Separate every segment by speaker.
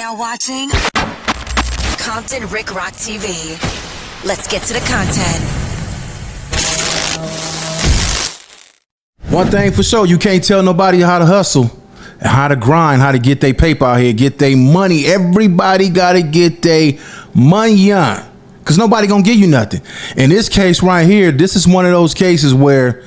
Speaker 1: now watching Compton Rick Rock TV. Let's get to the content.
Speaker 2: One thing for sure, you can't tell nobody how to hustle, how to grind, how to get their paper out here, get their money. Everybody got to get their money on, because nobody going to give you nothing. In this case right here, this is one of those cases where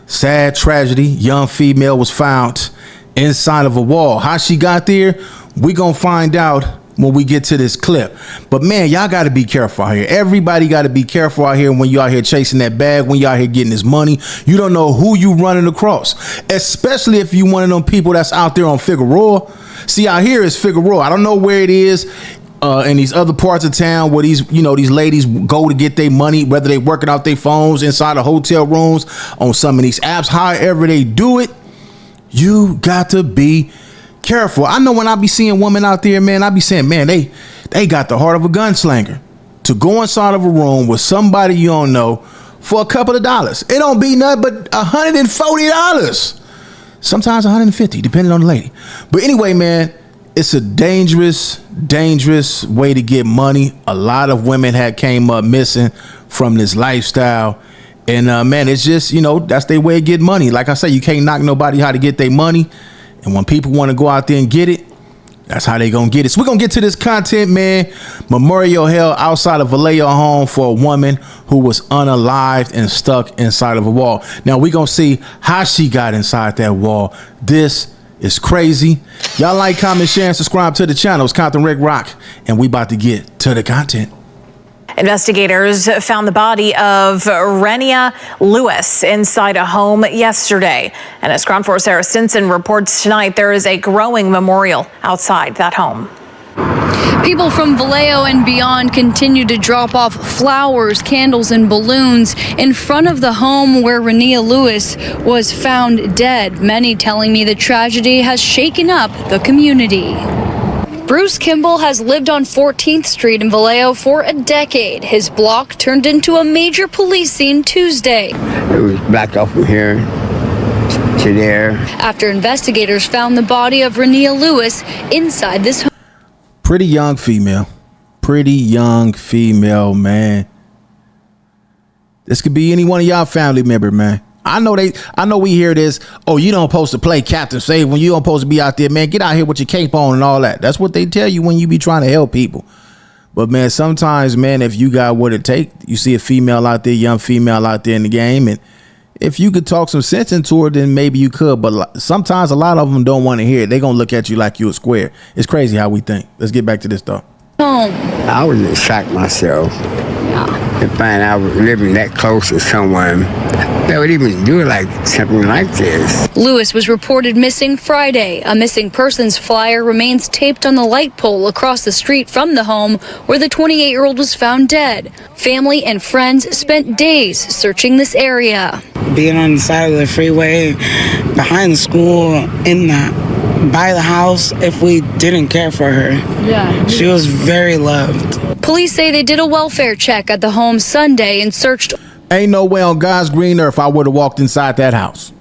Speaker 2: sad tragedy, young female was found inside of a wall. How she got there, we going to find out when we get to this clip. But man, y'all got to be careful out here. Everybody got to be careful out here when you out here chasing that bag, when you out here getting this money. You don't know who you running across, especially if you one of them people that's out there on Figueroa. See, out here is Figueroa. I don't know where it is in these other parts of town where these ladies go to get their money, whether they working out their phones inside of hotel rooms, on some of these apps, however they do it. You got to be careful. I know when I be seeing women out there, man, I be saying, man, they got the heart of a gunslinger to go inside of a room with somebody you don't know for a couple of dollars. It don't be nothing but $140. Sometimes $150, depending on the lady. But anyway, man, it's a dangerous way to get money. A lot of women had came up missing from this lifestyle. And man, it's just, that's their way of getting money. Like I say, you can't knock nobody how to get their money. And when people want to go out there and get it, that's how they gonna get it. So we're gonna get to this content, man. Memorial held outside of Vallejo home for a woman who was unalived and stuck inside of a wall. Now we're gonna see how she got inside that wall. This is crazy. Y'all like, comment, share, and subscribe to the channel. It's Compton Rick Rock, and we about to get to the content.
Speaker 3: Investigators found the body of Renia Lewis inside a home yesterday. And as Ground Force Sarah Stinson reports tonight, there is a growing memorial outside that home.
Speaker 4: People from Vallejo and beyond continue to drop off flowers, candles, and balloons in front of the home where Renia Lewis was found dead. Many telling me the tragedy has shaken up the community. Bruce Kimball has lived on 14th Street in Vallejo for a decade. His block turned into a major police scene Tuesday.
Speaker 5: It was blocked off from here to there.
Speaker 4: After investigators found the body of Renia Lewis inside this home.
Speaker 2: Pretty young female, man. This could be any one of y'all family member, man. I know we hear this. Oh, you don't supposed to play Captain Save when you don't supposed to be out there, man. Get out here with your cape on and all that. That's what they tell you when you be trying to help people. But man, sometimes, man, if you got what it take, you see a female out there, young female out there in the game, and if you could talk some sense into her, then maybe you could. But sometimes a lot of them don't want to hear it. They gonna look at you like you a square. It's crazy how we think. Let's get back to this though.
Speaker 5: I was in shock myself to find out I was living that close to someone that would even do like something like this.
Speaker 4: Lewis was reported missing Friday. A missing persons flyer remains taped on the light pole across the street from the home where the 28-year-old was found dead. Family and friends spent days searching this area.
Speaker 6: Being on the side of the freeway, behind the school, by the house, if we didn't care for her. Yeah. She was very loved.
Speaker 4: Police say they did a welfare check at the home Sunday and searched.
Speaker 2: Ain't no way on God's green earth I would have walked inside that house.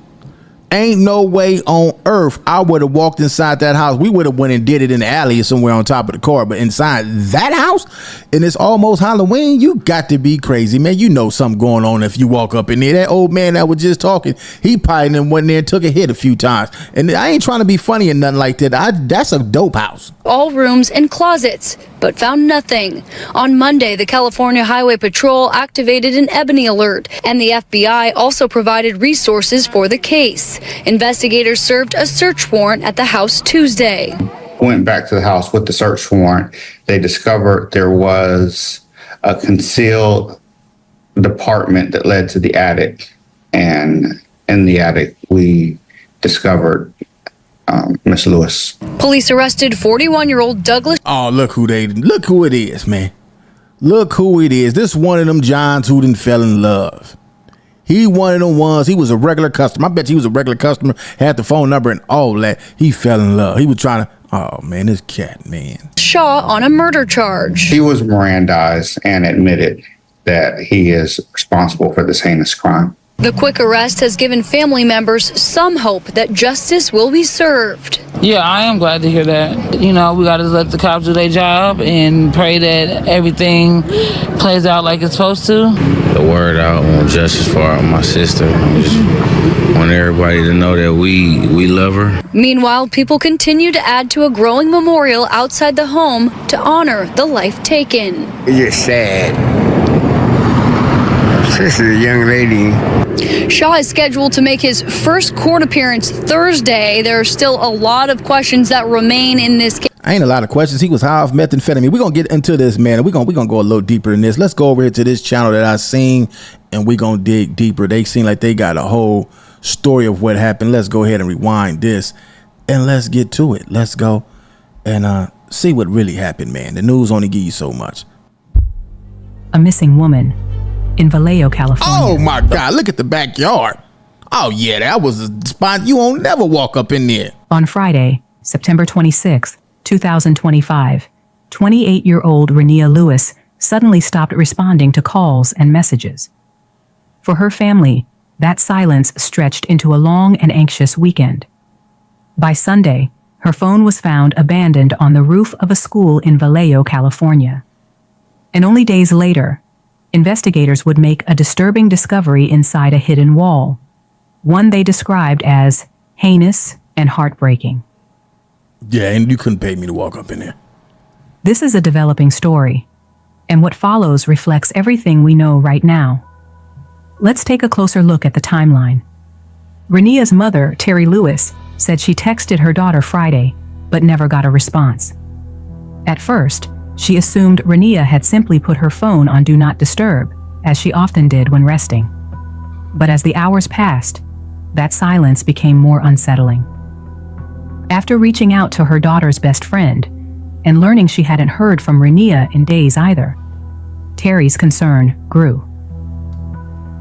Speaker 2: Ain't no way on earth I would have walked inside that house. We would have went and did it in the alley or somewhere on top of the car, but inside that house, and it's almost Halloween, you got to be crazy, man. You know something going on if you walk up in there. That old man that was just talking, he probably done went there and took a hit a few times. And I ain't trying to be funny or nothing like that. That's a dope house.
Speaker 4: All rooms and closets, but found nothing. On Monday, the California Highway Patrol activated an Ebony alert, and the FBI also provided resources for the case. Investigators served a search warrant at the house Tuesday.
Speaker 7: Went back to the house with the search warrant. They discovered there was a concealed department that led to the attic. And in the attic, we discovered Miss Lewis.
Speaker 4: Police arrested 41-year-old Douglas.
Speaker 2: Oh, look who it is, man. Look who it is. This one of them Johns who didn't fell in love. He one of them ones. He was a regular customer. I bet you he was a regular customer, had the phone number and all that. He fell in love. He was trying to, oh man, this cat, man.
Speaker 4: Shaw on a murder charge.
Speaker 7: He was Mirandized and admitted that he is responsible for this heinous crime.
Speaker 4: The quick arrest has given family members some hope that justice will be served.
Speaker 8: Yeah, I am glad to hear that. You know, we got to let the cops do their job and pray that everything plays out like it's supposed to.
Speaker 9: The word out on justice for my sister. I just want everybody to know that we love her.
Speaker 4: Meanwhile, people continue to add to a growing memorial outside the home to honor the life taken.
Speaker 5: It's just sad. This is a young lady.
Speaker 4: Shaw is scheduled to make his first court appearance Thursday. There are still a lot of questions that remain in this case.
Speaker 2: Ain't a lot of questions. He was high off methamphetamine. We're going to get into this, man. And we're gonna go a little deeper in this. Let's go over here to this channel that I seen, and we're going to dig deeper. They seem like they got a whole story of what happened. Let's go ahead and rewind this, and let's get to it. Let's go and see what really happened, man. The news only give you so much.
Speaker 10: A missing woman in Vallejo, California.
Speaker 2: Oh my God, look at the backyard. Oh yeah, that was a spot you won't never walk up in there.
Speaker 10: On Friday, September 26, 2025, 28-year-old Renia Lewis suddenly stopped responding to calls and messages. For her family, that silence stretched into a long and anxious weekend. By Sunday, her phone was found abandoned on the roof of a school in Vallejo, California. And only days later, investigators would make a disturbing discovery inside a hidden wall, one they described as heinous and heartbreaking.
Speaker 2: Yeah, and you couldn't pay me to walk up in there.
Speaker 10: This is a developing story, and what follows reflects everything we know right now. Let's take a closer look at the timeline. Renia's mother, Terry Lewis, said she texted her daughter Friday, but never got a response. At first, she assumed Renia had simply put her phone on Do Not Disturb, as she often did when resting. But as the hours passed, that silence became more unsettling. After reaching out to her daughter's best friend and learning she hadn't heard from Renia in days either, Terry's concern grew.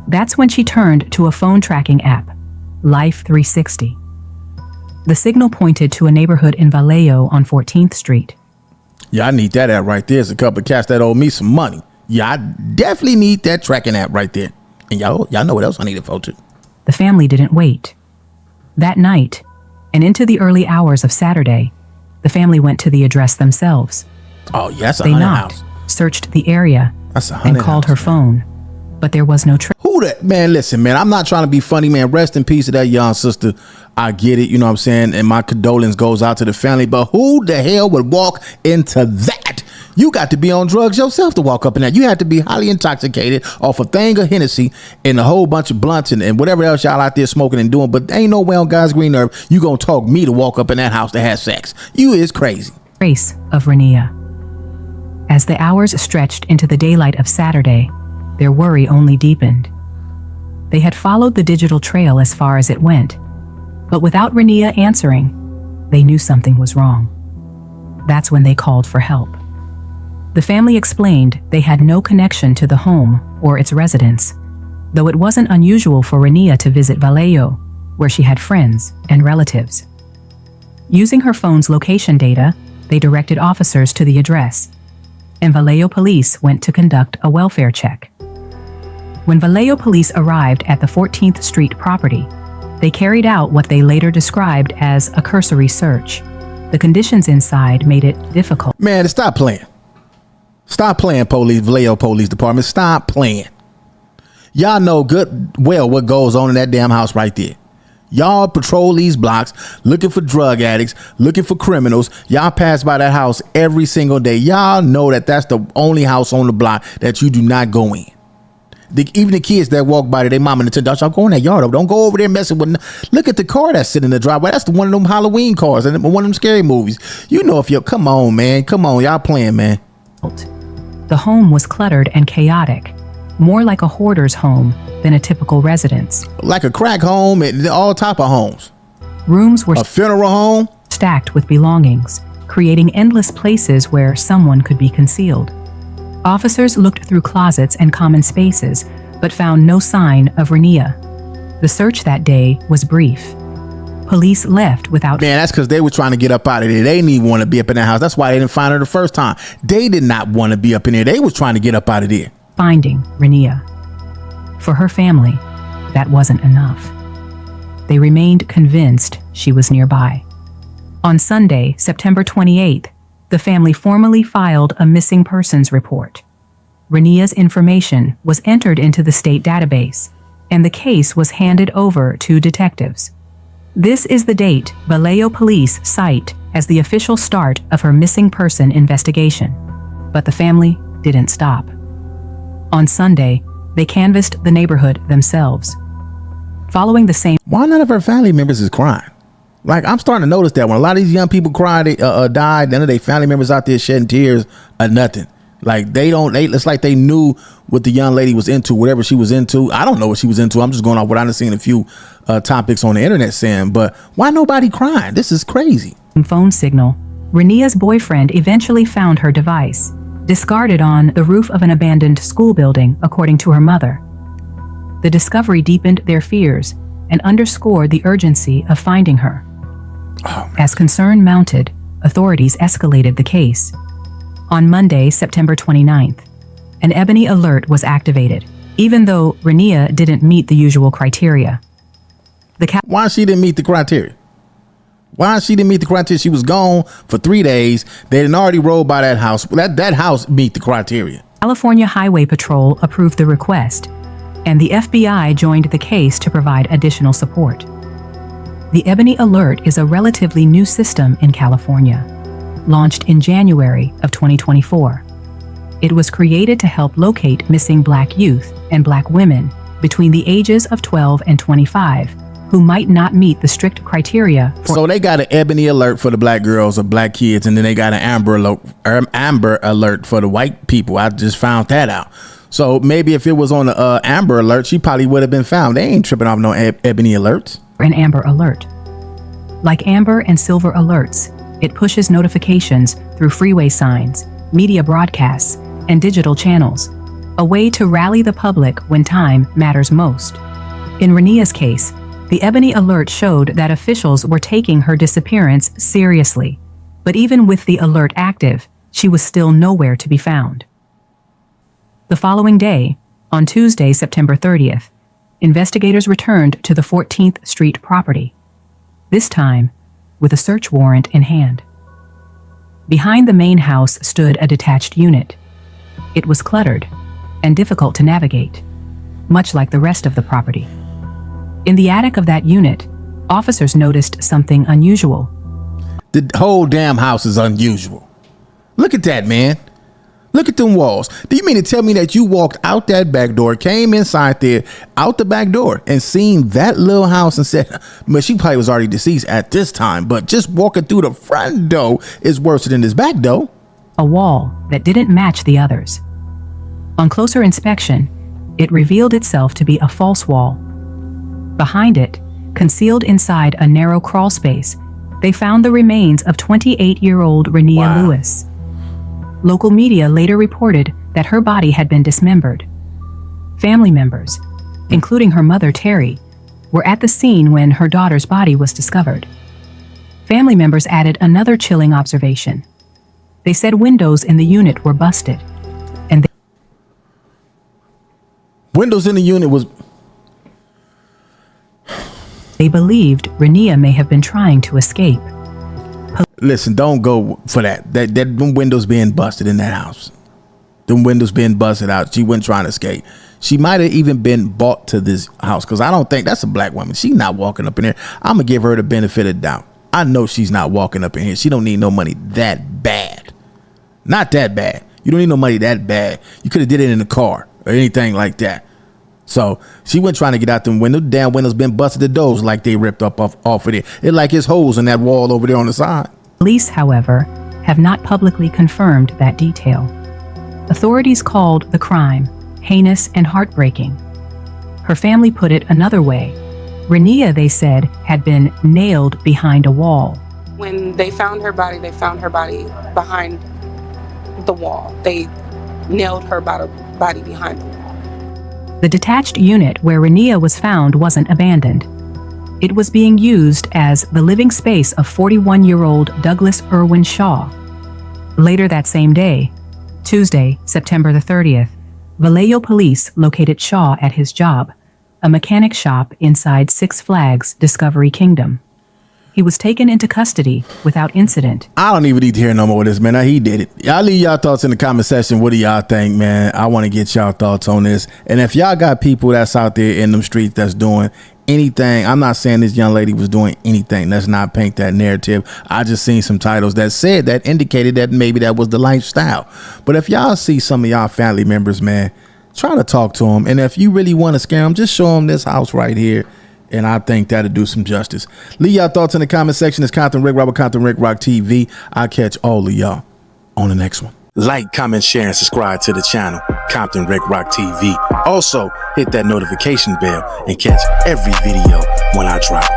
Speaker 10: That's when she turned to a phone tracking app, Life 360. The signal pointed to a neighborhood in Vallejo on 14th Street.
Speaker 2: Yeah, I need that app right there. There's a couple of cats that owe me some money. Yeah, I definitely need that tracking app right there. And y'all know what else I need it for too.
Speaker 10: The family didn't wait. That night, and into the early hours of Saturday, the family went to the address themselves.
Speaker 2: Oh, yeah, that's a
Speaker 10: They
Speaker 2: haunted
Speaker 10: knocked,
Speaker 2: house.
Speaker 10: searched the area,
Speaker 2: That's a
Speaker 10: and
Speaker 2: haunted
Speaker 10: called
Speaker 2: house,
Speaker 10: her
Speaker 2: man.
Speaker 10: phone, but there was no trace.
Speaker 2: Who that? Man, listen, man, I'm not trying to be funny, man. Rest in peace to that young sister. I get it, you know what I'm saying? And my condolence goes out to the family. But who the hell would walk into that? You got to be on drugs yourself to walk up in that. You had to be highly intoxicated off a thing of Hennessy and a whole bunch of blunts and whatever else y'all out there smoking and doing. But ain't no way on God's green earth you gonna talk me to walk up in that house to have sex. You is crazy.
Speaker 10: Trace of Renia. As the hours stretched into the daylight of Saturday, their worry only deepened. They had followed the digital trail as far as it went, but without Renia answering, they knew something was wrong. That's when they called for help. The family explained they had no connection to the home or its residents, though it wasn't unusual for Renia to visit Vallejo, where she had friends and relatives. Using her phone's location data, they directed officers to the address, and Vallejo police went to conduct a welfare check. When Vallejo police arrived at the 14th Street property, they carried out what they later described as a cursory search. The conditions inside made it difficult.
Speaker 2: Man, stop playing. Stop playing, Vallejo Police Department. Stop playing. Y'all know good well what goes on in that damn house right there. Y'all patrol these blocks looking for drug addicts, looking for criminals. Y'all pass by that house every single day. Y'all know that that's the only house on the block that you do not go in. Even the kids that walk by their mom and the y'all go in that yard. Don't go over there messing with. Look at the car that's sitting in the driveway. That's one of them Halloween cars and one of them scary movies. You know, if you're, come on, man. Come on. Y'all playing, man.
Speaker 10: The home was cluttered and chaotic, more like a hoarder's home than a typical residence.
Speaker 2: Like a crack home and all type of homes.
Speaker 10: Rooms were
Speaker 2: a funeral home
Speaker 10: stacked with belongings, creating endless places where someone could be concealed. Officers looked through closets and common spaces, but found no sign of Renia. The search that day was brief. Police left without...
Speaker 2: Man, that's because they were trying to get up out of there. They didn't even want to be up in that house. That's why they didn't find her the first time. They did not want to be up in there. They was trying to get up out of there.
Speaker 10: Finding Renia. For her family, that wasn't enough. They remained convinced she was nearby. On Sunday, September 28th, the family formally filed a missing persons report. Renia's information was entered into the state database, and the case was handed over to detectives. This is the date Vallejo police cite as the official start of her missing person investigation. But the family didn't stop. On Sunday, they canvassed the neighborhood themselves. Following the same...
Speaker 2: Why none of her family members is crying? Like, I'm starting to notice that when a lot of these young people cried, died, none of their family members out there shedding tears or nothing. Like, it's like they knew what the young lady was into, whatever she was into. I don't know what she was into. I'm just going off what I've seen a few topics on the internet saying, but why nobody crying? This is crazy.
Speaker 10: Phone signal, Renia's boyfriend eventually found her device, discarded on the roof of an abandoned school building, according to her mother. The discovery deepened their fears and underscored the urgency of finding her. As concern mounted, authorities escalated the case. On Monday, September 29th, an Ebony alert was activated, even though Renia didn't meet the usual criteria.
Speaker 2: Why she didn't meet the criteria? Why she didn't meet the criteria? She was gone for 3 days. They had already rolled by that house. That house meet the criteria.
Speaker 10: California Highway Patrol approved the request, and the FBI joined the case to provide additional support. The Ebony Alert is a relatively new system in California, launched in January of 2024. It was created to help locate missing Black youth and Black women between the ages of 12 and 25 who might not meet the strict criteria.
Speaker 2: So they got an Ebony Alert for the Black girls or Black kids, and then they got an Amber Alert for the white people. I just found that out. So maybe if it was on the Amber Alert, she probably would have been found. They ain't tripping off no Ebony Alerts.
Speaker 10: An Amber Alert. Like Amber and Silver Alerts, it pushes notifications through freeway signs, media broadcasts, and digital channels, a way to rally the public when time matters most. In Renia's case, the Ebony Alert showed that officials were taking her disappearance seriously, but even with the alert active, she was still nowhere to be found. The following day, on Tuesday, September 30th, investigators returned to the 14th Street property, this time with a search warrant in hand. Behind the main house stood a detached unit. It was cluttered and difficult to navigate, much like the rest of the property. In the attic of that unit, officers noticed something unusual.
Speaker 2: The whole damn house is unusual. Look at that, man. Look at them walls. Do you mean to tell me that you walked out that back door, came inside there, out the back door, and seen that little house and said, well, she probably was already deceased at this time, but just walking through the front door is worse than this back door?
Speaker 10: A wall that didn't match the others. On closer inspection, it revealed itself to be a false wall. Behind it, concealed inside a narrow crawl space, they found the remains of 28-year-old Renia Lewis. Local media later reported that her body had been dismembered. Family members, including her mother Terry, were at the scene when her daughter's body was discovered. Family members added another chilling observation. They said windows in the unit were busted, and
Speaker 2: windows in the unit was...
Speaker 10: They believed Renia may have been trying to escape.
Speaker 2: Listen, don't go for that. Them windows being busted in that house. Them windows being busted out. She wasn't trying to escape. She might have even been bought to this house, because I don't think that's a Black woman. She's not walking up in here. I'm going to give her the benefit of the doubt. I know she's not walking up in here. She don't need no money that bad. Not that bad. You don't need no money that bad. You could have did it in the car or anything like that. So she wasn't trying to get out them windows. Damn windows been busted, the doors like they ripped up off of it. It like it's holes in that wall over there on the side.
Speaker 10: Police, however, have not publicly confirmed that detail. Authorities called the crime heinous and heartbreaking. Her family put it another way. Renia, they said, had been nailed behind a wall.
Speaker 11: When they found her body behind the wall. They nailed her body behind the wall.
Speaker 10: The detached unit where Renia was found wasn't abandoned. It was being used as the living space of 41-year-old Douglas Irwin Shaw. Later that same day, Tuesday, September the 30th, Vallejo police located Shaw at his job, a mechanic shop inside Six Flags Discovery Kingdom. He was taken into custody without incident.
Speaker 2: I don't even need to hear no more of this, man. He did it. Y'all leave y'all thoughts in the comment section. What do y'all think, man? I want to get y'all thoughts on this. And if y'all got people that's out there in them streets that's doing anything, I'm not saying this young lady was doing anything. Let's not paint that narrative. I just seen some titles that indicated that maybe that was the lifestyle. But if y'all see some of y'all family members, man, try to talk to them. And if you really want to scare them, just show them this house right here. And I think that'll do some justice. Leave y'all thoughts in the comment section. It's Compton Rick Rock, Compton Rick Rock TV. I'll catch all of y'all on the next one. Like, comment, share, and subscribe to the channel, Compton Rick Rock TV. Also, hit that notification bell and catch every video when I drop.